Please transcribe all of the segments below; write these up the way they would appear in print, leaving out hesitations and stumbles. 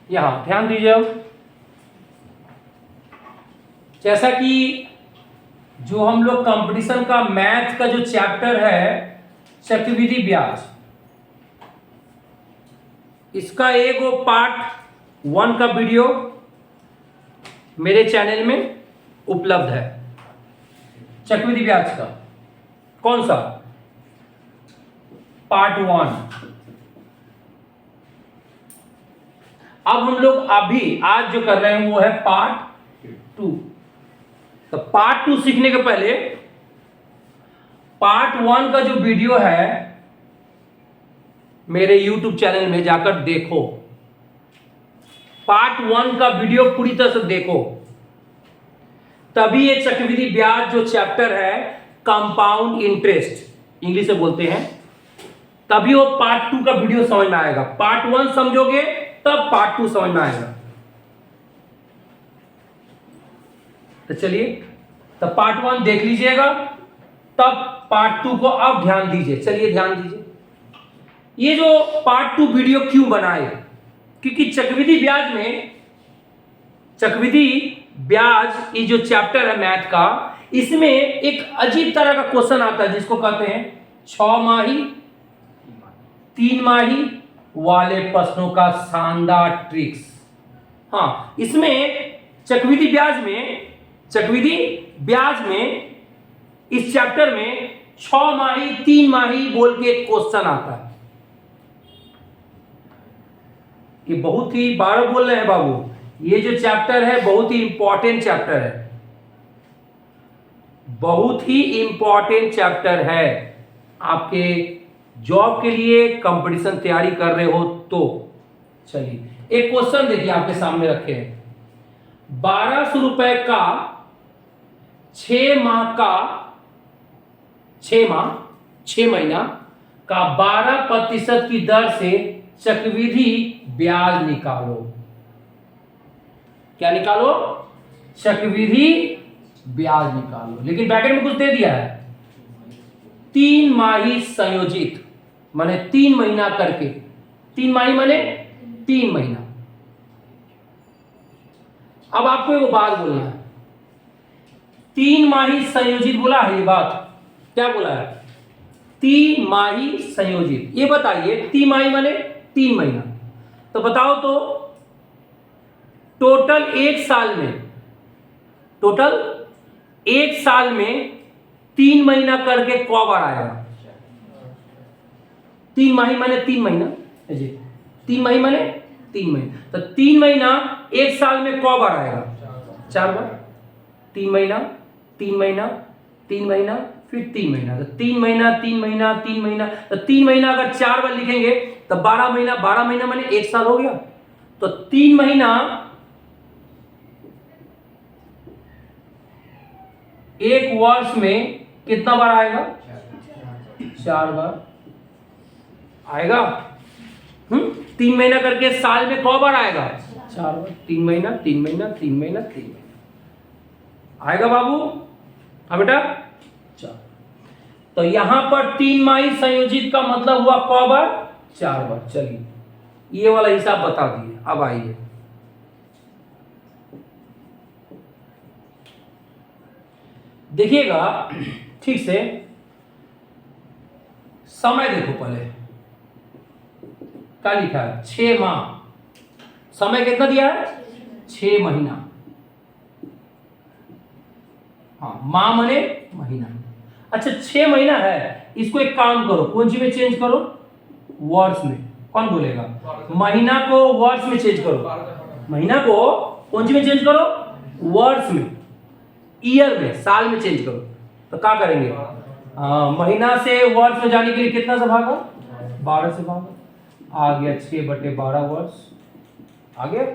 यहां ध्यान दीजिए। अब जैसा कि जो हम लोग कंपटीशन का मैथ का जो चैप्टर है चक्रवृद्धि ब्याज, इसका एक वो पार्ट 1 का वीडियो मेरे चैनल में उपलब्ध है। चक्रवृद्धि ब्याज का कौन सा पार्ट 1। अब हम लोग अभी आज जो कर रहे हैं वो है पार्ट 2। तो पार्ट 2 सीखने के पहले पार्ट 1 का जो वीडियो है मेरे YouTube चैनल में जाकर देखो। पार्ट 1 का वीडियो पूरी तरह से देखो, तभी ये चक्रवृद्धि ब्याज जो चैप्टर है कंपाउंड इंटरेस्ट इंग्लिश से बोलते हैं, तभी वो पार्ट 2 का वीडियो समझ में आएगा। पार्ट 1 समझोगे तब पार्ट 2 समझ में आएगा। तो चलिए, तो पार्ट 1 देख लीजिएगा, तब पार्ट 2 को अब ध्यान दीजिए। चलिए ध्यान दीजिए, ये जो पार्ट 2 वीडियो क्यों बनाए, क्योंकि चक्रवृद्धि ब्याज ये जो चैप्टर है मैथ का, इसमें एक अजीब तरह का क्वेश्चन आता है जिसको कहते हैं 6 माही 3 माही वाले प्रश्नों का शानदार ट्रिक्स। हाँ, इसमें चक्रवृद्धि ब्याज में इस चैप्टर में 6 माही 3 माही बोल के एक क्वेश्चन आता है। ये बहुत ही बार बोल रहे हैं बाबू, ये जो चैप्टर है बहुत ही इंपॉर्टेंट चैप्टर है, बहुत ही इंपॉर्टेंट चैप्टर है आपके जॉब के लिए, कंपटीशन तैयारी कर रहे हो तो। चलिए एक क्वेश्चन देखिए आपके सामने रखे हैं। 1200 रुपए का 6 महीना का 12% की दर से चक्रवृद्धि ब्याज निकालो। क्या निकालो? चक्रवृद्धि ब्याज निकालो। लेकिन ब्रैकेट में कुछ दे दिया है, 3 माही संयोजित, माने 3 महीना करके। 3 माही माने 3 महीना। अब आपको एक बात बोलना है, 3 माही संयोजित बोला है, ये बात क्या बोला है? 3 माही संयोजित। ये बताइए 3 माही माने 3 महीना, तो बताओ तो टोटल एक साल में 3 महीना करके कौ बार आएगा? 3 माही माने 3 महीना जी, 3 माही माने 3 महीना। तो 3 महीना एक साल में कौ बार आएगा? 4 बार। 3 महीना 3 महीना 3 महीना फिर 3 महीना, तो 3 महीना 3 महीना 3 महीना, तो 3 महीना अगर 4 बार लिखेंगे तो 12 महीना माने 1 साल हो गया। तो 3 महीना एक वर्ष में कितना बार आएगा? 4 बार आएगा। 3 महीना करके साल में कौ बार आएगा? 4 बार। 3 महीना 3 महीना 3 महीना 3 महीना आएगा बाबू। हाँ बेटा, तो यहां पर 3 माही संयोजित का मतलब हुआ कौ बार? 4 बार। चलिए ये वाला हिसाब बता दिए। अब आइए, देखिएगा ठीक से, समय देखो पहले क्या लिखा है? 6 माह। समय कितना दिया है? 6 महीना। हाँ, माह माने महीना। अच्छा 6 महीना है, इसको एक काम करो, कौन सी में चेंज करो? वर्ष में। कौन बोलेगा? महीना को वर्ष में चेंज करो। महीना को कौन सी में चेंज करो? वर्ष में। ईयर में, साल में चेंज करो। तो क्या करेंगे? महीना से वर्ष में जाने के लिए कितना से भागा? 12 से भागा। आ गया 6/12 वर्ष आ गया।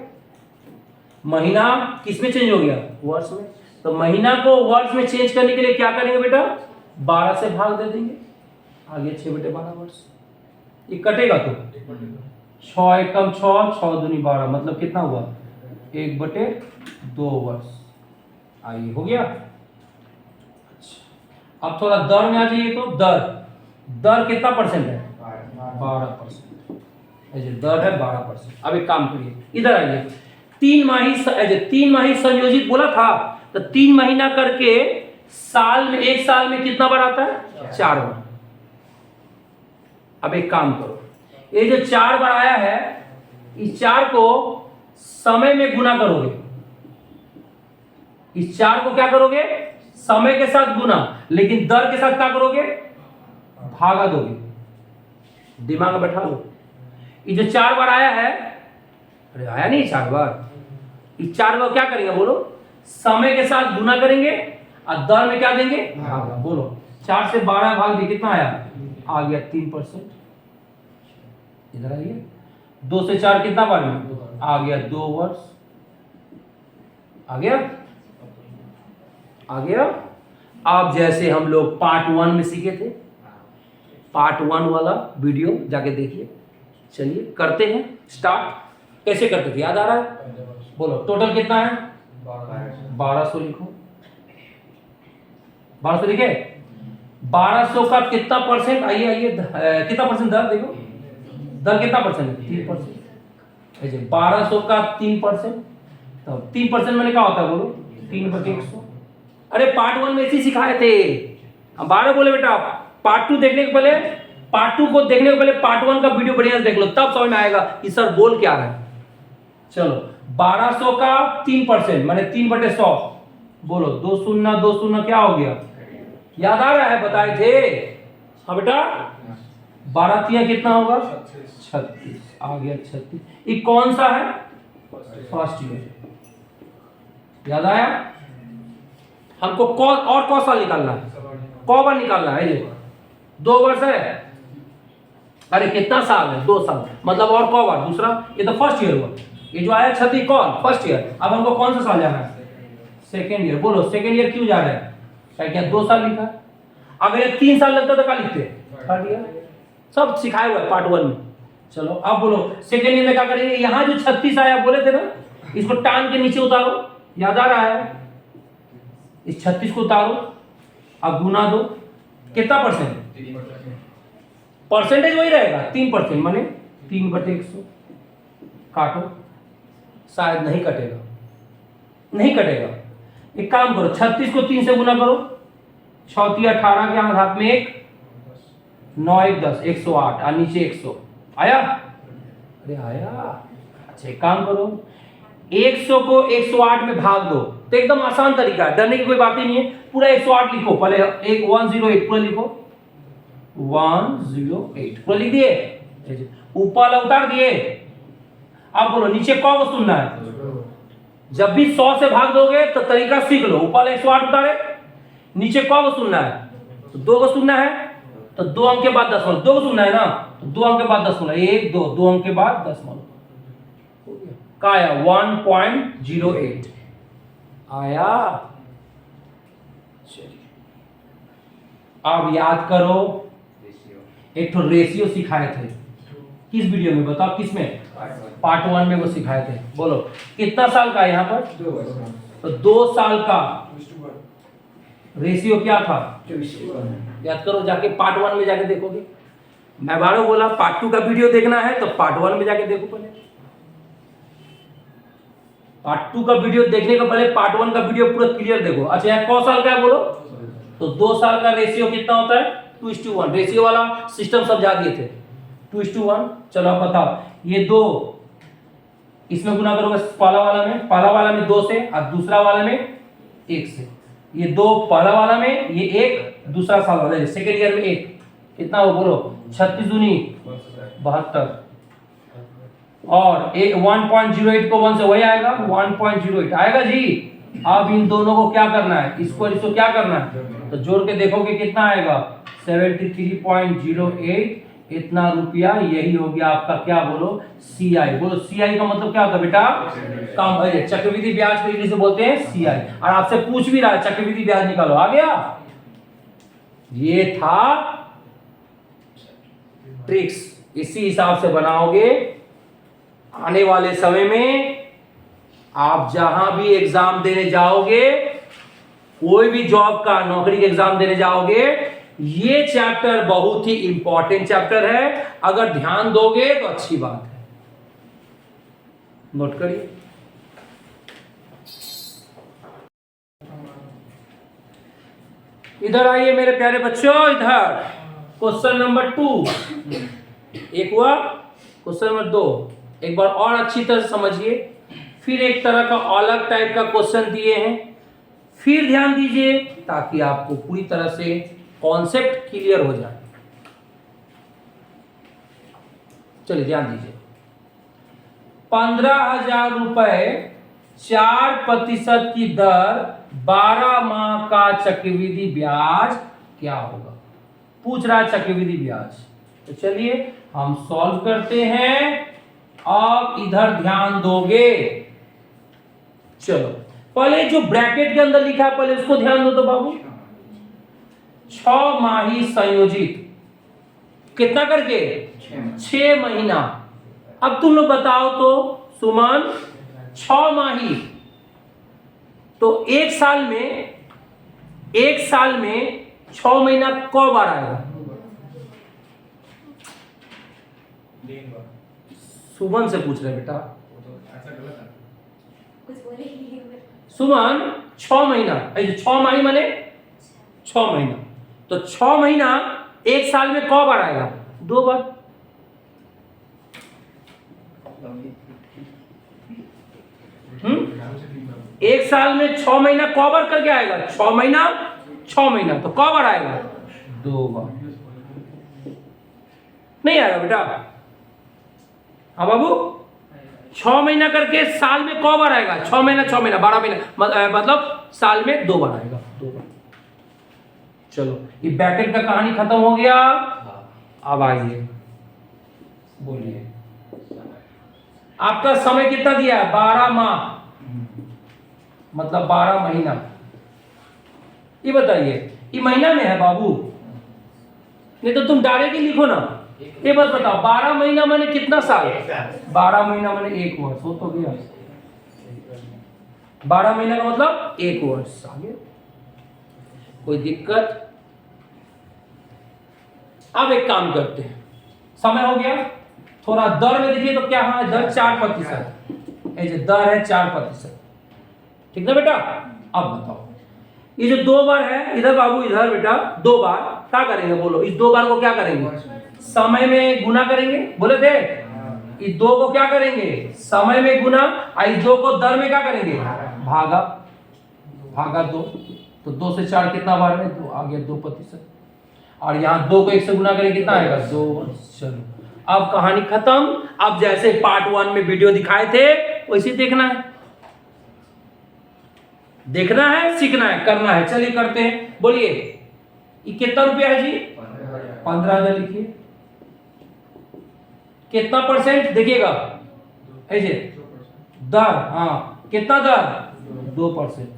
महीना किस में चेंज हो गया? वर्ष में। तो महीना को वर्ष में चेंज करने के लिए क्या करेंगे बेटा? 12 से भाग दे देंगे, आ गया 6/12 वर्ष। ये कटेगा तो 6 एकम 6, 6 दूनी 12, मतलब कितना हुआ? 1/2 वर्ष। आइए हो गया। अच्छा अब थोड़ा दर में आ जाइए, तो दर कितना परसेंट है? 12%। दर है 12%। अब एक काम करिए, इधर आइए, 3 माही संयोजित बोला था, तो 3 महीना करके साल में, एक साल में कितना बार आता है? 4 बार। अब एक काम करो, ये जो 4 बार आया है, इस 4 को समय में गुना करोगे। इस 4 को क्या करोगे? समय के साथ गुना, लेकिन दर के साथ क्या करोगे? भागा दोगे। दिमाग में बैठा लो, ये जो 4 बार आया है, अरे आया नहीं 4 बार, इस 4 बार क्या करेंगे बोलो? समय के साथ गुना करेंगे और दर में क्या देंगे? भागा। बोलो 4 से 12 भाग दिए, कितना आया? आ गया 3%। इधर आइए, 2 से 4 कितना बार में? आ गया 2 वर्ष। आ गया? आ गया? आप जैसे हम लोग पार्ट 1 में सीखे थे, पार्ट 1 वाला वीडियो जाके देखिए। चलिए करते हैं स्टार्ट। कैसे करते थे याद आ रहा है? बोलो टोटल कितना है? 1200 लिखो। 1200 लिखे? 1200 का कितना परसेंट? आइए कितना परसेंट दर देखो, दर कितना परसेंट है? 3%। 1200 का 3%, तब 3% मैंने क्या होता है बोलो? 3/100। अरे पार्ट 1 में ऐसे सिखाए थे, हम 12 बोले बेटा। पार्ट 2 देखने के पहले, पार्ट 2 को देखने के पहले पार्ट 1 का वीडियो बढ़िया से देख लो, तब समझ में आएगा कि सर बोल क्या रहे हैं। चलो 1200 का 3% माने 3/100। बोलो 2 शून्य 2 शून्य क्या हो गया? याद आ रहा है? बताए थे। हाँ बेटा, 12 तिया कितना होगा? 36। आ गया 36। ये कौन सा है? First year. याद आया? हमको कौन साल निकालना है? कौन निकालना है? ये 2 वर्ष है। अरे कितना साल है? 2 साल, मतलब और कौ बार? दूसरा। ये तो फर्स्ट ईयर हुआ। ये जो आया 36 कौन? First year. अब हमको कौन सा साल जाना है? Second year. बोलो सेकेंड ईयर क्यों जा रहे हैं? क्या 2 साल लिखा? अगर ये 3 साल लगता तो क्या लिखते? Third year. सब सिखाया हुआ है पार्ट 1 में। चलो अब बोलो सेकेंड ईयर में क्या करेंगे? यहाँ जो 36 आया बोले थे ना, इसको टान के नीचे उतारो। याद आ रहा है? इस 36 को उतारो, अब गुना दो। कितना परसेंट? परसेंटेज वही रहेगा 3% माने 3/100। काटो, शायद नहीं कटेगा, नहीं कटेगा। एक काम करो, 36 को 3 से गुना करो। 6 तिया 18 के हाथ में 1, 9 1 10, 108 और नीचे 100 आया? अरे आया। अच्छा एक काम करो, 100 को 108 में भाग दो, तो एकदम आसान तरीका है, डरने की कोई बात ही नहीं है। पूरा 108 लिखो, पहले 108 पूरा लिखो। 108 पूरा लिख दिए, ऊपर वाला उतार दिए। अब बोलो नीचे कौ को सुनना है? जब भी 100 से भाग दोगे तो तरीका सीख लो। ऊपर 108 उतारे, नीचे कौ को सुनना है? तो 2 को सुनना है, तो 2 अंक के बाद 10 मान। 2 को सुनना है ना, तो 2 अंक के बाद 10 मान। 1 2 2 अंक के बाद 10 मान। क्या आया? 1.08 आया। चलिए अब याद करो, एक तो रेशियो सिखाए थे किस वीडियो में? बताओ किसमें? पार्ट 1 में वो सिखाए थे। बोलो कितना साल का है यहाँ पर? 2 वर्ष। तो 2 साल का रेशियो क्या था? याद करो, जाके पार्ट 1 में जाके देखोगे। मैं बारो बोला पार्ट 2 का वीडियो देखना है तो पार्ट 1 में जाके देखो। पहले पार्ट 2 का वीडियो देखने का पहले पार्ट 1 का वीडियो पूरा क्लियर देखो। अच्छा यहाँ कौ साल का है बोलो? तो 2 साल का रेशियो कितना होता है? 2:1। रेशियो वाला सिस्टम समझा दिए थे, 2:1। चलो अब बताओ, ये 2 इसमें गुना करोगे पहला वाला में 2 से और दूसरा वाला में 1 से। ये 2 पहला वाला में, ये 1 दूसरा साल वाला, सेकेंड ईयर में 1। कितना हो बोलो? 36 दूनी 72। और 1.08 को 1 से वही आएगा, 1.08 आएगा जी। अब इन दोनों को क्या करना है? इसको क्या करना है? तो जोड़ के देखोगे कितना आएगा? 73.08। इतना रुपया, यही हो गया आपका क्या बोलो? CI। बोलो CI का मतलब क्या होता है बेटा? काम है, चक्रवृद्धि ब्याज को इंग्लिश में बोलते हैं CI। और आपसे पूछ भी रहा है चक्रवृद्धि ब्याज निकालो, आ गया? ये था ट्रिक्स, इसी हिसाब से बनाओगे। आने वाले समय में आप जहां भी एग्जाम देने जाओगे, कोई भी जॉब का, नौकरी के एग्जाम देने जाओगे, ये चैप्टर बहुत ही इंपॉर्टेंट चैप्टर है, अगर ध्यान दोगे तो अच्छी बात है। नोट करिए। इधर आइए मेरे प्यारे बच्चों, इधर क्वेश्चन नंबर 2 एक हुआ, क्वेश्चन नंबर 2 एक बार और अच्छी तरह समझिए। फिर एक तरह का अलग टाइप का क्वेश्चन दिए हैं, फिर ध्यान दीजिए ताकि आपको पूरी तरह से कॉन्सेप्ट क्लियर हो जाए। चलिए ध्यान दीजिए। 15,000 रुपए 4% की दर 12 माह का चक्रवृद्धि ब्याज क्या होगा, पूछ रहा है चक्रवृद्धि ब्याज। तो चलिए हम सॉल्व करते हैं। अब इधर ध्यान दोगे। चलो पहले जो ब्रैकेट के अंदर लिखा है पहले उसको ध्यान दो तो बाबू। 6 माही संयोजित कितना करके 6 महीना। अब तुम लोग बताओ तो सुमन, 6 माही तो एक साल में 6 महीना कौ बार आएगा? सुमन से पूछ रहे बेटा। सुमन 6 महीना, 6 माही माने 6 महीना, तो 6 महीना एक साल में कौ बार आएगा? 2 बार। एक साल में 6 महीना कौ बार करके आएगा? 6 महीना तो कौ बार आएगा? 2 बार। नहीं आएगा बेटा? हाँ बाबू, 6 महीना करके साल में कौ बार आएगा? 6 महीना 12 महीना, मतलब साल में 2 बार आएगा, 2 बार। चलो ये ब्रैकेट का कहानी खत्म हो गया। अब आइए बोलिए, आपका समय कितना दिया है? 12 माह मतलब 12 महीना। ये बताइए ये महीना में है बाबू? नहीं तो तुम डायरेक्ट ही लिखो ना। ये बात बताओ, 12 महीना माने कितना साल? 12 महीना माने 1 वर्ष। हो तो गया, 12 महीना का मतलब 1 वर्ष। आगे कोई दिक्कत? अब एक काम करते हैं, समय हो गया, थोड़ा दर में देखिए तो क्या है? दर 4%। ये जो दर है 4%, ठीक ना बेटा? अब बताओ ये जो 2 बार है, इधर बाबू इधर बेटा 2 बार क्या करेंगे बोलो? इस 2 बार को क्या करेंगे? समय में गुना करेंगे, बोले थे। इस 2 को क्या करेंगे? समय में गुना, और इस 2 को दर में क्या करेंगे? भागा 2। तो 2 से 4 कितना बार है? 2 आ गया, 2%। और यहाँ 2 को 1 से गुना करेंगे कितना आएगा? 2। चलो अब कहानी खत्म। अब जैसे पार्ट 1 में वीडियो दिखाए थे वैसे देखना है, देखना है, सीखना है, करना है। चलिए करते हैं। बोलिए ये कितना रुपया है जी? 15,000 लिखिए। कितना परसेंट देखिएगा? ऐसे दर, हाँ कितना दर? 2%।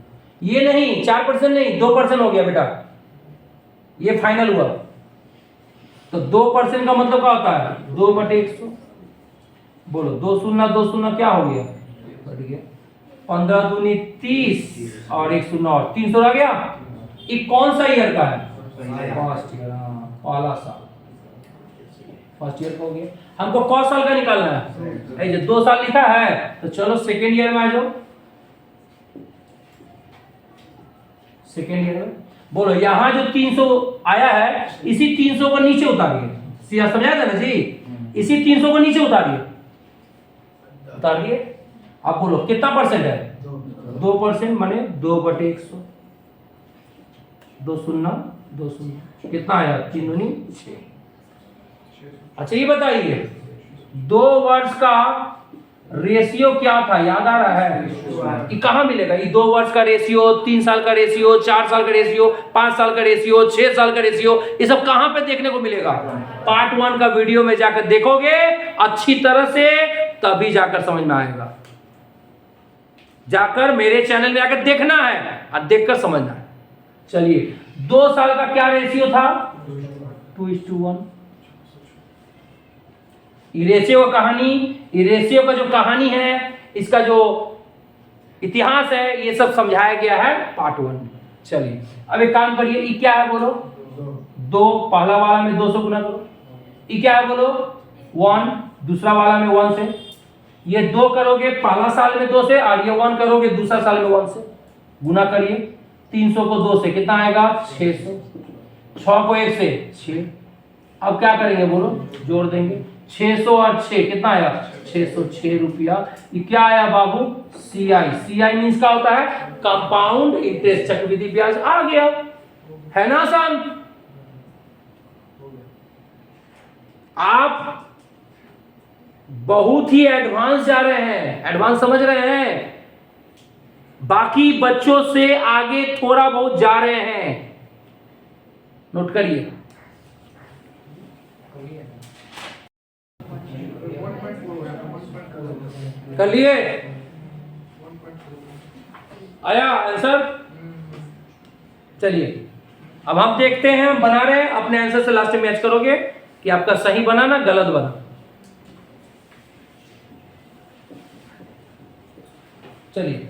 ये नहीं 4% नहीं, 2% हो गया बेटा, ये फाइनल हुआ। तो 2% का मतलब क्या होता है? 2/100। बोलो 2 शून्य 2 शून्य क्या हो गया? बढ़ गया। 15 दूनी 30 और 1 शून्य और 300 आ गया। ये कौन सा ईयर का है? फर्स्ट ईयर, पहला साल, फर्स्ट ईयर का हो गया। हमको कौन साल का निकालना है? ये 2 साल लिखा है तो चलो सेकेंड ईयर में आ जाओ। सेकेंड ईयर में बोलो यहाँ जो 300 आया है इसी 300 को नीचे उतारिए। सीधा समझाया था ना जी? इसी 300 को नीचे उतारिए, उतार दिए। अब बोलो कितना परसेंट है? 2% माने 2/100। 2 शून्य 2 शून्य कितना आया? 3 दूनी 6। अच्छा ये बताइए 2 वर्ष का रेशियो क्या था? याद आ रहा है? ये कहाँ मिलेगा? ये 2 वर्ष का रेशियो, 3 साल का रेशियो, 4 साल का रेशियो, 5 साल का रेशियो, 6 साल का रेशियो, ये सब कहाँ पे देखने को मिलेगा? पार्ट 1 का वीडियो में जाकर देखोगे अच्छी तरह से, तभी जाकर समझ में आएगा। जाकर मेरे चैनल में आकर देखना है और देखकर समझना है। चलिए 2 साल का क्या रेशियो था? 2:1। रेशियो का कहानी, रेशियो का जो कहानी है, इसका जो इतिहास है, ये सब समझाया गया है पार्ट 1 में। चलिए अब एक काम करिए, ये क्या है बोलो? 2 पहला वाला में 2 से गुना करो, ये क्या है बोलो 1, दूसरा वाला में 1 से, ये 2 करोगे पहला साल में 2 से और ये 1 करोगे दूसरा साल में 1 से, गुना करिए 300 को 2 से कितना आएगा 600, 6 को 1 से 6, अब क्या करेंगे बोलो जोड़ देंगे 600 और 6 कितना आया 606 रुपया। ये क्या आया बाबू सीआई, सीआई मींस क्या होता है कंपाउंड इंटरेस्ट, चक्रवृद्धि ब्याज आ गया, है ना आसान। आप बहुत ही एडवांस जा रहे हैं, एडवांस समझ रहे हैं, बाकी बच्चों से आगे थोड़ा बहुत जा रहे हैं, नोट करिए। कर लिए, आया आंसर। चलिए अब हम देखते हैं, हम बना रहे हैं, अपने आंसर से लास्ट में मैच करोगे कि आपका सही बना ना गलत बना। चलिए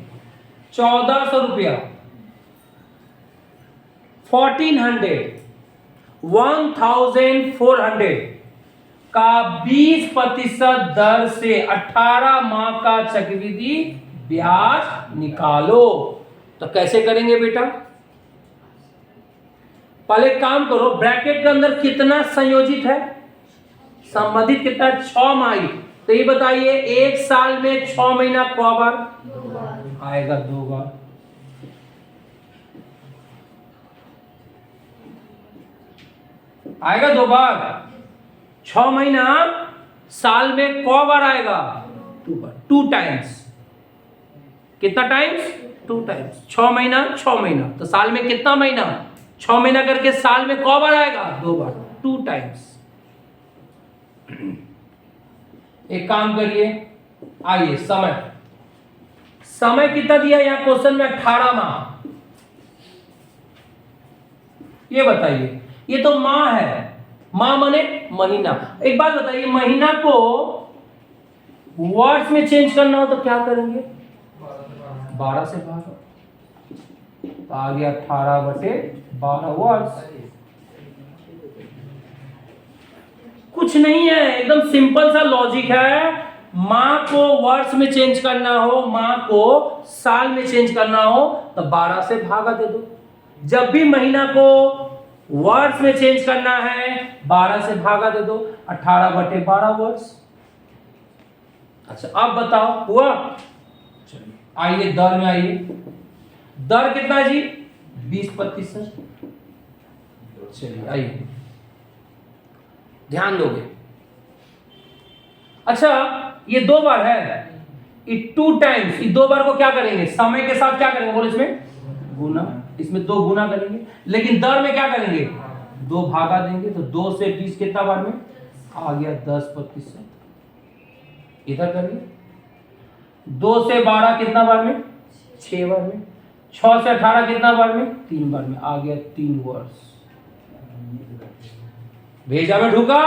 1400 रुपया 1400 का 20% दर से 18 माह का चक्रवृद्धि ब्याज निकालो। तो कैसे करेंगे बेटा, पहले काम करो, ब्रैकेट के अंदर कितना संयोजित है, संबंधित कितना 6 माह, तो ये बताइए एक साल में 6 महीना क बार आएगा 2 बार, आएगा 2 बार, 6 महीना साल में क बार आएगा 2 बार, 2 टाइम्स, कितना टाइम्स 2 टाइम्स, 6 महीना 6 महीना, तो साल में कितना महीना 6 महीना करके साल में क बार आएगा 2 बार, 2 टाइम्स। एक काम करिए, आइए समय, समय कितना दिया यहां क्वेश्चन में 18 माह, ये बताइए, ये तो माह है, माह माने महीना। एक बात बताइए, महीना को वर्ड्स में चेंज करना हो तो क्या करेंगे 12 से भाग, तो आ गया 18/12 वर्ड्स। कुछ नहीं है, एकदम सिंपल सा लॉजिक है, माह को वर्ड्स में चेंज करना हो, माह को साल में चेंज करना हो तो 12 से भागा दे दो, जब भी महीना को वर्ड्स में चेंज करना है 12 से भागा दे दो, 18/12 वर्ड्स। अच्छा अब बताओ हुआ, चलिए आइए दर में आइए, दर कितना है जी 20%, चलिए आइए ध्यान दोगे। अच्छा ये 2 बार है, ये 2 टाइम्स, ये 2 बार को क्या करेंगे समय के साथ क्या करेंगे बोलो, इसमें गुना, इसमें 2 गुना करेंगे, लेकिन दर में क्या करेंगे 2 भागा देंगे, तो 2 से 20 कितना बार में आ गया 10%, इधर करिए 2 से 12 कितना बार में 6 बार में, 6 से 18 कितना बार में 3 बार में, आ गया 3 वर्ष, भेजा में ढूका।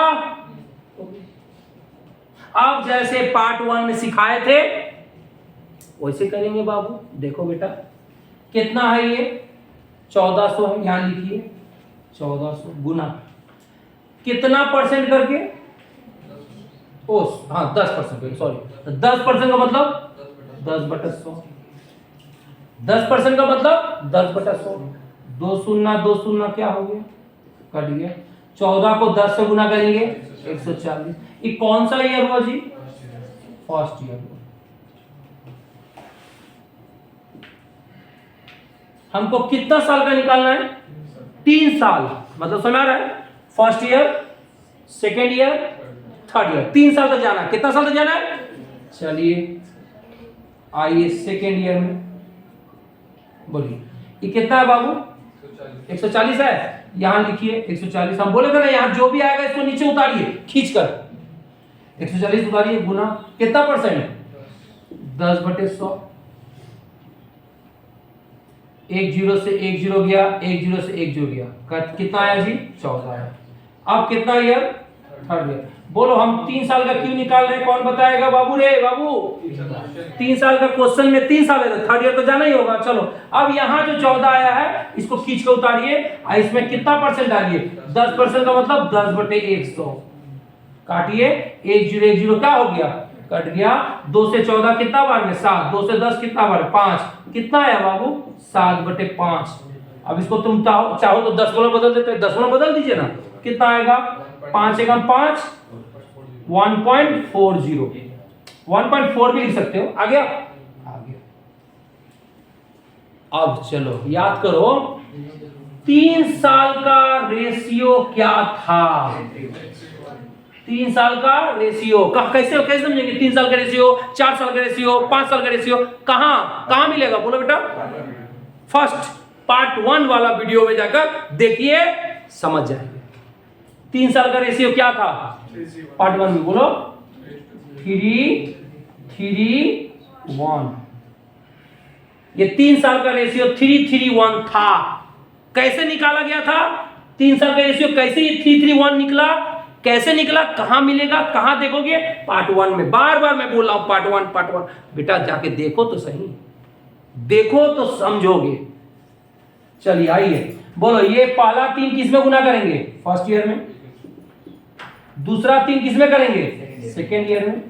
अब जैसे पार्ट 1 में सिखाए थे वैसे करेंगे बाबू। देखो बेटा कितना है ये 1400 है, यहां लिखिए 1400 गुना कितना परसेंट करके, ओ हाँ 10%, सॉरी 10% का मतलब 10/100, 10% का मतलब 10/100, 2 शून्य 2 शून्य क्या हो गया कट गया, 14 को 10 से गुना करेंगे 140। ये कौन सा ईयर हुआ जी फर्स्ट ईयर हुआ। हमको कितना साल का निकालना है 3 साल, मतलब समझ आ रहा है, first year second year third year, 3 साल तक जाना है। कितना साल तक जाना है, चलिए आइए सेकेंड ईयर में बोलिए ये कितना है बाबू 140 है, यहां लिखिए 140, हम बोले थे ना यहां जो भी आएगा इसको नीचे उतारिए खींचकर, 140 उतारिए गुना कितना परसेंट 10/100, 1 0 से 1 0 गया, 1 0 से 1 0 गया, कितना आया जी 14 आया। अब कितना ईयर थर्ड ईयर। बोलो हम 3 साल का क्यों निकाल रहे हैं, कौन बताएगा बाबू रे बाबू? 3 साल का क्वेश्चन में 3 साल है तो थर्ड ईयर तो जाना ही होगा। चलो अब यहाँ जो 14 आया है इसको खींच के उतारिए, इसमें कितना परसेंट डालिए? 10% का मतलब 10/100 काटिए, 10 क्या हो गया? कट गया। 2 से 14 कितना बार में? 7। 2 से 10 कितना बार? 5। कितना आया बाबू? 7/5। अब इसको तुम चाहो तो 10 गुना बदल देते, 10 गुना बदल दीजिए ना, कितना आएगा? 5 एकम 5, 1.40। 1.4 भी लिख सकते हो। आ गया? आ गया। अब चलो याद करो 3 साल का रेशियो क्या था? 3 साल का रेशियो कैसे कैसे समझेंगे? 3 साल का रेशियो, 4 साल का रेशियो, 5 साल का रेशियो कहां मिलेगा? बोलो बेटा। फर्स्ट पार्ट 1 वाला वीडियो में जाकर देखिए, समझ जाएंगे। 3 साल का रेशियो क्या था पार्ट 1 में? बोलो 3:3:1। ये 3 साल का रेशियो 3:3:1 था। कैसे निकाला गया था 3 साल का रेशियो? कैसे ये 3:3:1 निकला? कैसे निकला? कहां मिलेगा? कहां देखोगे? पार्ट 1 में। बार बार मैं बोल रहा हूं पार्ट 1 बेटा, जाके देखो तो सही, देखो तो समझोगे। चलिए आइए, बोलो ये पहला 3 किसमें गुना करेंगे? फर्स्ट ईयर में। दूसरा 3 किसमें करेंगे? सेकेंड ईयर में।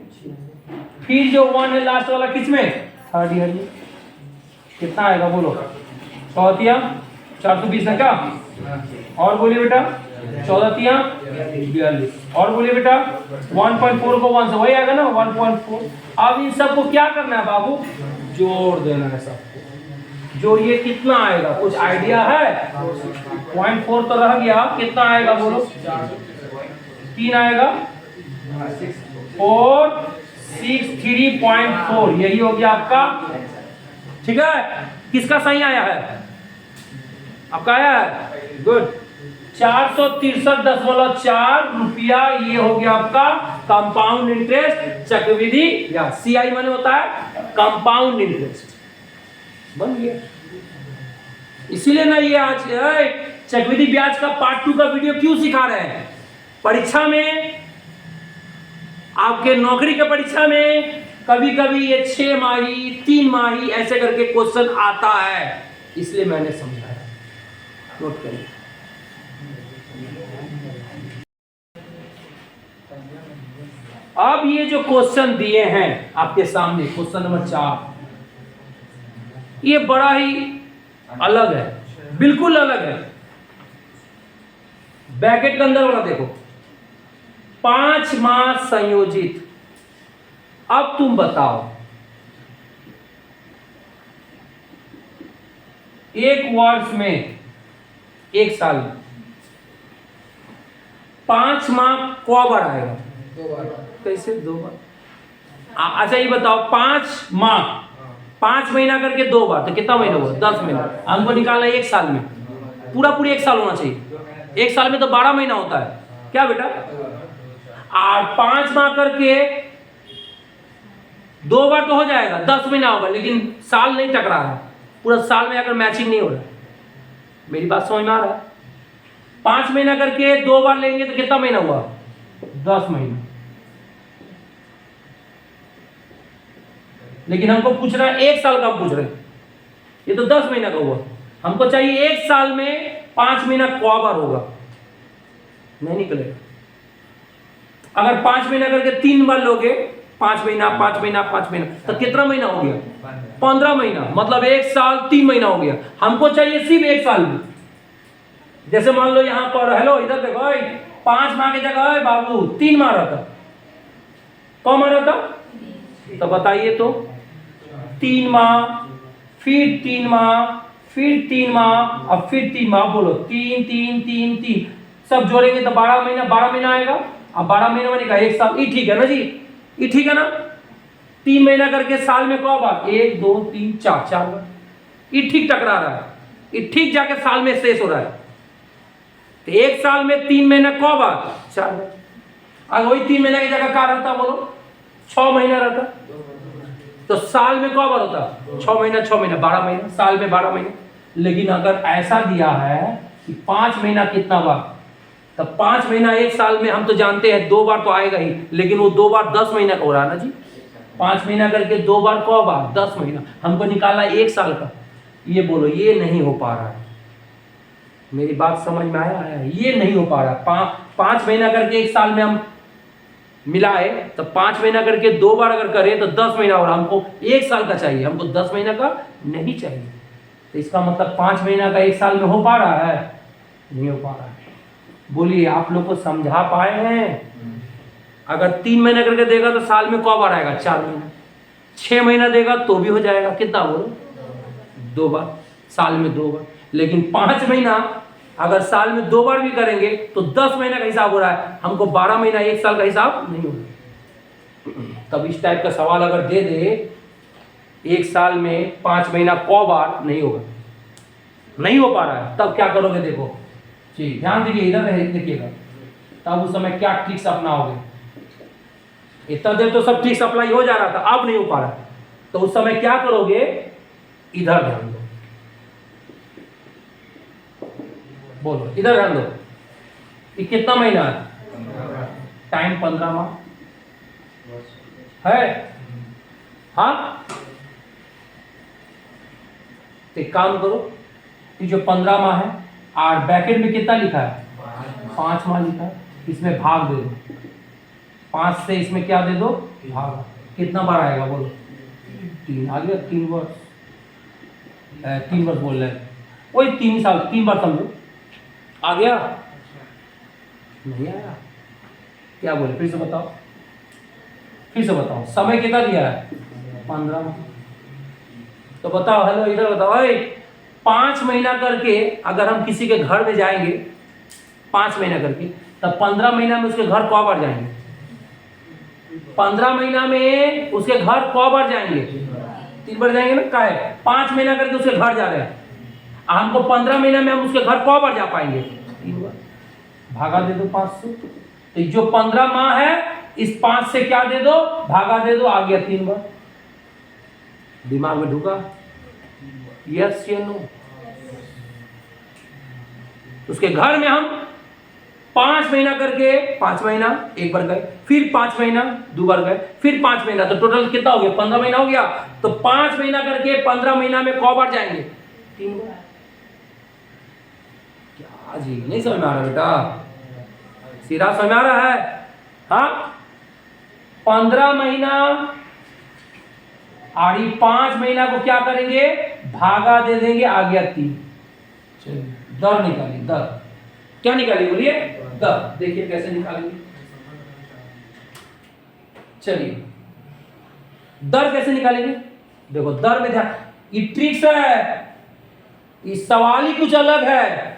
फिर जो 1 है लास्ट वाला किसमें? थर्ड ईयर में। कितना आएगा बोलो? 420 है क्या? और बोलिए बेटा 14×3 = 42। और बोलिए बेटा 1.4 को 1 से वही आएगा ना 1.4। अब इन सबको क्या करना है बाबू? जोड़ देना है सबको। जोड़िए, कितना आएगा? कुछ आइडिया है? 0.4 तो रह गया, कितना आएगा बोलो? 3 आएगा 463.4। यही हो गया आपका। ठीक है, किसका सही आया है? आपका आया है, गुड। 463.4 रुपया ये हो गया आपका कंपाउंड इंटरेस्ट चक्रवृद्धि, या CI माने होता है कंपाउंड इंटरेस्ट। बन गया। इसीलिए ना ये आज चक्रवृद्धि ब्याज का पार्ट 2 का वीडियो क्यों सिखा रहे हैं? परीक्षा में, आपके नौकरी के परीक्षा में कभी कभी ये 6 माही 3 माही ऐसे करके क्वेश्चन आता है, इसलिए मैंने समझाया। नोट करिए। अब ये जो क्वेश्चन दिए हैं आपके सामने, क्वेश्चन नंबर 4, ये बड़ा ही अलग है, बिल्कुल अलग है। ब्रैकेट के अंदर वाला देखो, 5 माह संयोजित। अब तुम बताओ, एक वर्ष में, एक साल में 5 माह कौ बार आएगा? 2 बार। कैसे 2 बार? अच्छा ये बताओ 5 माह 5 महीना करके 2 बार तो कितना महीना हुआ? 10 महीना। हमको निकालना है 1 साल में, पूरा 1 साल होना चाहिए। 1 साल में तो 12 महीना होता है क्या बेटा? और 5 माह करके 2 बार तो हो जाएगा, 10 महीना होगा, लेकिन साल नहीं टकरा रहा है, पूरा साल में अगर मैचिंग नहीं हो रहा है। मेरी बात समझ में आ रहा है? 5 महीना करके 2 बार लेंगे तो कितना महीना हुआ? 10 महीना। लेकिन हमको पूछ रहा है 1 साल का, हम पूछ रहे हैं, ये तो 10 महीना का हुआ। हमको चाहिए 1 साल में 5 महीना कौ बार होगा? नहीं निकलेगा। अगर 5 महीना करके 3 बार लोगे, 5 महीना 5 महीना 5 महीना, तो कितना महीना हो गया? 15 महीना। मतलब 1 साल 3 महीना हो गया। हमको चाहिए सिर्फ 1 साल में। जैसे मान लो यहां पर, हेलो इधर देखो, 5 माह की जगह बाबू 3 माह रहा था, कौ माह रहा था? तो बताइए तो, 3 माह, फिर 3 माह, फिर 3 माह, और फिर 3 माह। बोलो 3 3 3 3 सब जोड़ेंगे तो 12 महीना, 12 महीना आएगा। अब 12 महीना बनेगा 1 साल। ये ठीक है ना जी? ये ठीक है ना? 3 महीना करके साल में कौ बार? 1 2 3 4 4 बार। ये ठीक टकरा रहा है, ये ठीक जाके साल में शेष हो रहा है। तो 1 साल में 3 महीना कौ बार? 4 बार। अगर वही 3 महीना की जगह क्या रहता? बोलो 6 महीना रहता, तो साल में कौ बार होता? 6 महीना 6 महीना 12 महीना, साल में 12 महीने। लेकिन अगर ऐसा दिया है कि 5 महीना कितना बार, तब 5 महीना 1 साल में हम तो जानते हैं 2 बार तो आएगा ही, लेकिन वो 2 बार 10 महीना का हो रहा है ना जी। 5 महीना करके 2 बार कौ बार 10 महीना, हमको निकालना 1 साल का। ये बोलो ये नहीं हो पा रहा है, मेरी बात समझ में आया है? ये नहीं हो पा रहा। 5 महीना करके 1 साल में हम मिलाए, तो 5 महीना करके 2 बार अगर करें तो 10 महीना, और हमको 1 साल का चाहिए, हमको 10 महीना का नहीं चाहिए। तो इसका मतलब 5 महीना का 1 साल में हो पा रहा है? नहीं हो पा रहा है। बोलिए आप लोग को समझा पाए हैं? अगर 3 महीना करके देगा तो साल में कौ बार आएगा? 4 महीना। 6 महीना देगा तो भी हो जाएगा, कितना बोलो? 2 बार, साल में 2 बार। लेकिन 5 महीना अगर साल में 2 बार भी करेंगे तो 10 महीना का हिसाब हो रहा है, हमको 12 महीना 1 साल का हिसाब नहीं हो रहा। तब इस टाइप का सवाल अगर दे दे 1 साल में 5 महीना कौ बार, नहीं होगा, नहीं हो पा रहा है, तब क्या करोगे? देखो जी, ध्यान दीजिए, इधर देखिएगा, तब उस समय क्या ट्रिक्स अपनाओगे? इतना देर तो सब ट्रिक्स अप्लाई हो जा रहा था, अब नहीं हो पा रहा, तो उस समय क्या करोगे? इधर ध्यान दो, बोलो इधर ध्यान दो। ये कितना महीना है? टाइम 15 माह है। हाँ, तो एक काम करो, ये जो 15 माह है और ब्रैकेट में कितना लिखा है? 5 माह लिखा है, इसमें भाग दे दो, 5 से इसमें क्या दे दो? भाग। कितना बार आएगा बोलो? 3 आ गया, 3 वर्ष, 3 वर्ष बोल रहे हैं, वही 3 साल, 3 बार समझो, आ गया? नहीं आया? क्या बोले? फिर से बताओ, फिर से बताओ, समय कितना दिया है? 15 माह। तो बताओ, हेलो इधर बताओ, 5 महीना करके अगर हम किसी के घर में जाएंगे 5 महीना करके, तब 15 महीना में उसके घर कौ बार जाएंगे? 15 महीना में उसके घर कौ बार जाएंगे? 3 बार जाएंगे ना। क्या है? 5 महीना करके उसके घर जा रहे हैं, हमको 15 महीना में हम उसके घर कौ बार जा पाएंगे? 3 बार। भागा दे दो 5 से, तो जो 15 माह है इस 5 से क्या दे दो? भागा दे दो, आ गया 3 बार। दिमाग में ढुका? यस या नो? उसके घर में हम 5 महीना करके 5 महीना 1 बार गए, फिर 5 महीना 2 बार गए, फिर 5 महीना, तो टोटल कितना हो गया? 15 महीना हो गया। तो 5 महीना करके 15 महीना में कौ बार जाएंगे? 3 बार। क्या जी, नहीं समझ में आ रहा बेटा? सीधा समझ में आ रहा है? हाँ, 15 महीना और 5 महीना को क्या करेंगे? भागा दे देंगे, आ गया 3। चलिए दर निकालिए, दर क्या निकालिए बोलिए? दर। देखिए कैसे निकालेंगे, चलिए दर कैसे निकालेंगे? देखो दर में ध्यान, ये ट्रिक्स है, इस सवाल ही कुछ अलग है।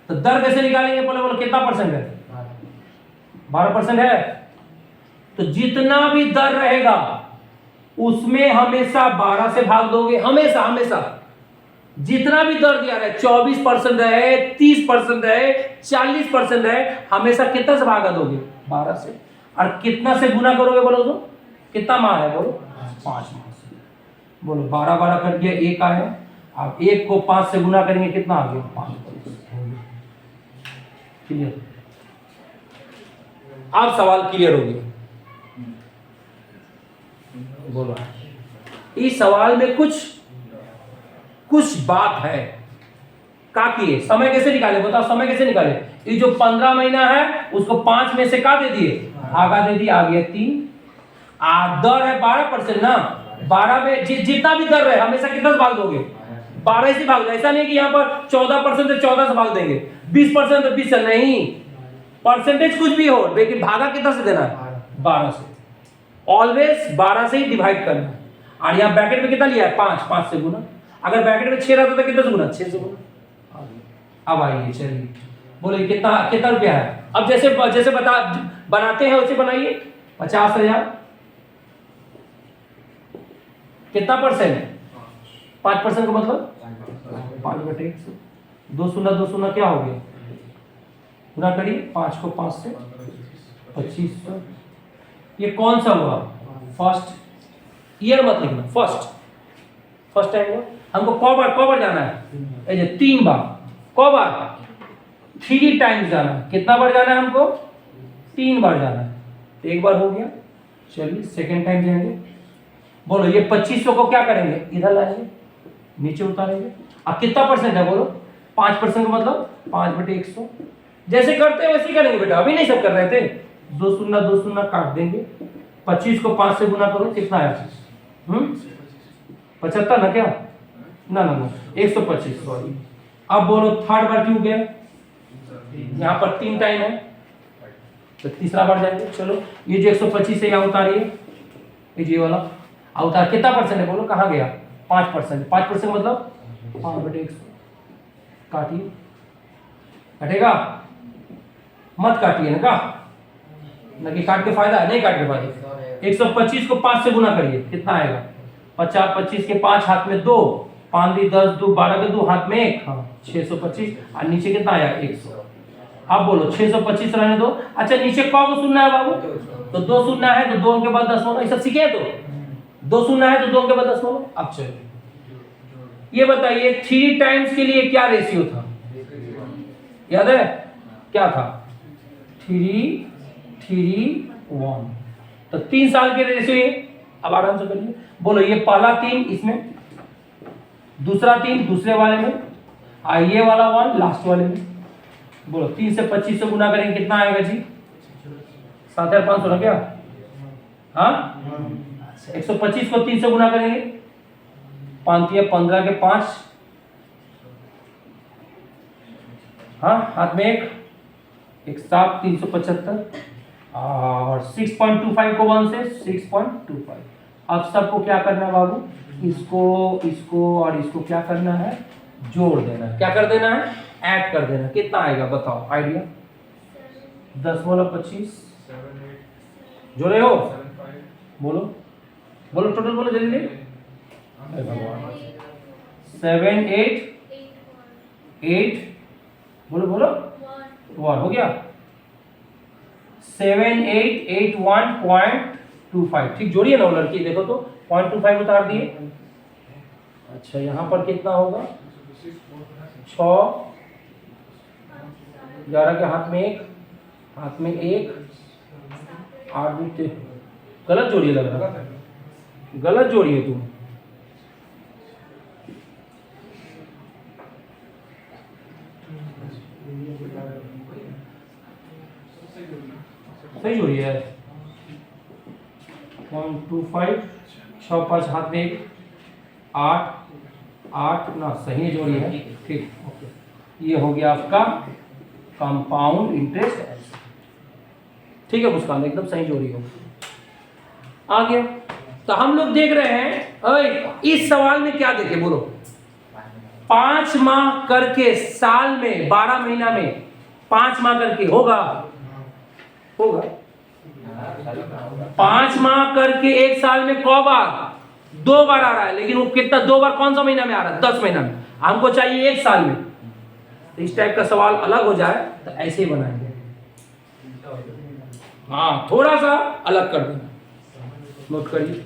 तो दर कैसे निकालेंगे? बोलो बोलो, कितना परसेंट है? 12% है। तो जितना भी दर रहेगा उसमें हमेशा 12 से भाग दोगे, हमेशा हमेशा। जितना भी दर दिया है, 24% है, 30% है, 40% है, हमेशा कितना से भागा दोगे? 12 से। और कितना से गुना करोगे बोलो तो? कितना माह है बोलो? 5 माह से। बोलो 12 12 कर दिया, 1 आया। अब 1 को 5 से गुना करेंगे, कितना आ गया? 5। क्लियर? अब सवाल क्लियर हो गया? बोलो, इस सवाल में कुछ बात है। का किए? समय कैसे निकाले बताओ? समय कैसे निकाले? ये जो 15 महीना है उसको 5 में से का दे दिए? भागा दे दिया, आ गया 3। दर है 12% ना, 12 में जितना भी दर है हमेशा कितना से भाग दोगे? 12 से भाग दो। ऐसा नहीं कि यहाँ पर 14% तो 14 से भाग देंगे, 20% तो 20 से नहीं, परसेंटेज कुछ भी हो, लेकिन भागा कितना से देना है? 12 से। ऑलवेज 12 से ही डिवाइड करना है। और यहाँ ब्रैकेट में कितना लिया है? 5 से गुना। अगर ब्रैकेट में 6 रहता तो कितना से गुना? 6 से गुना। अब आइए, चलिए बोलिए कितना रुपया है? अब जैसे बनाते हैं वैसे बनाइए। 50,000 कितना परसेंट? 5% का मतलब 5/100। 2 शून्य क्या हो गया? गुना करिए, 5 को 5 से 2500। ये कौन सा हुआ? फर्स्ट ईयर मत लिखना, फर्स्ट टाइम हुआ। हमको कौ बार जाना है? 3 बार। कौ बार? 3 टाइम्स जाना है। कितना बार जाना है हमको? 3 बार जाना है। तो एक बार हो गया, चलिए सेकेंड टाइम जाएंगे। बोलो ये 2500 को क्या करेंगे? इधर लाएंगे, नीचे उतारेंगे। अब कितना परसेंट है बोलो? 5% का मतलब 5/100। जैसे करते हैं वैसे करेंगे बेटा, अभी नहीं सब कर रहे थे। 2 शून्य काट देंगे। 25 को 5 से गुना करो, कितना आया? 75 ना? क्या ना 125, सॉरी। अब बोलो थर्ड बार क्यों गया? यहाँ पर 3 टाइम है तो तीसरा बार जाएंगे। चलो ये जो 125 है यहाँ उतारिए, ये वाला उतार। कितना परसेंट है बोलो? कहाँ गया? 5%। 5% मतलब 5/100। काटिए, कटेगा? मत काटिए ना, ना कि काट के फायदा है, नहीं काट के फायदा। 125 को 5 से गुना करिए, कितना आएगा? 50, 25 के 5 हाथ में 2, 5 दी 10, 2 12 के 2 हाथ में 1, हाँ 625। और नीचे कितना आया? 100। अब बोलो 625 रहने दो। अच्छा नीचे कौ को सुनना है बाबू? तो 2 सुनना है तो 2 के बाद 10 बोलो, ये सब सीखे। तो 2 सुनना है तो 2 के बाद 10 बोलो। अब चलिए ये बताइए 3 टाइम्स के लिए क्या रेशियो था? याद है क्या था? 3, 3, 1। तो 3 साल के रेशियो ये। अब आराम से करिए। बोलो ये पहला 3 इसमें, दूसरा 3 दूसरे वाले में, और ये वाला 1 लास्ट वाले में। बोलो 3 से 25 से गुना करेंगे, कितना आएगा जी? 7500 ना? क्या हाँ? 125 को 3 से गुना करेंगे, 5 या 15 के 5, हाँ हाथ में 1 7 375। और 6.25 को 1 से 6.25। अब सबको क्या करना है बाबू? इसको और इसको क्या करना है? जोड़ देना है। क्या कर देना है? ऐड कर देना। कितना आएगा बताओ? आइडिया? 10 बोलो 25, जोड़े हो? बोलो बोलो टोटल बोलो जल्दी। 7 8 बोलो 1 हो गया। 7 8 8 1.25। ठीक जोड़िए ना लड़की, देखो तो 0.25 उतार दिए। अच्छा यहाँ पर कितना होगा? 6 11 के हाथ में 1, हाथ में 1, 8 बीते। गलत जोड़िए, लग रहा गलत जोड़िए तुम। सही जोड़िए यार। 0.25, 6 5 हाथ में 1, 8 8 ना, सही जोड़िए है। ठीक ओके। ये हो गया आपका कंपाउंड इंटरेस्ट। ठीक है मुस्कान, एकदम सही जोड़ी हो। आ गया। तो हम लोग देख रहे हैं इस सवाल में क्या देखे बोलो? 5 माह करके साल में 12 महीना में 5 माह करके होगा 5 माह करके एक साल में कौ बार? 2 बार आ रहा है। लेकिन वो कितना 2 बार कौन सा महीना में आ रहा है? 10 महीना में। हमको चाहिए एक साल में। तो इस टाइप का सवाल अलग हो जाए तो ऐसे ही बनाएंगे। हाँ थोड़ा सा अलग कर देना, नोट करिए।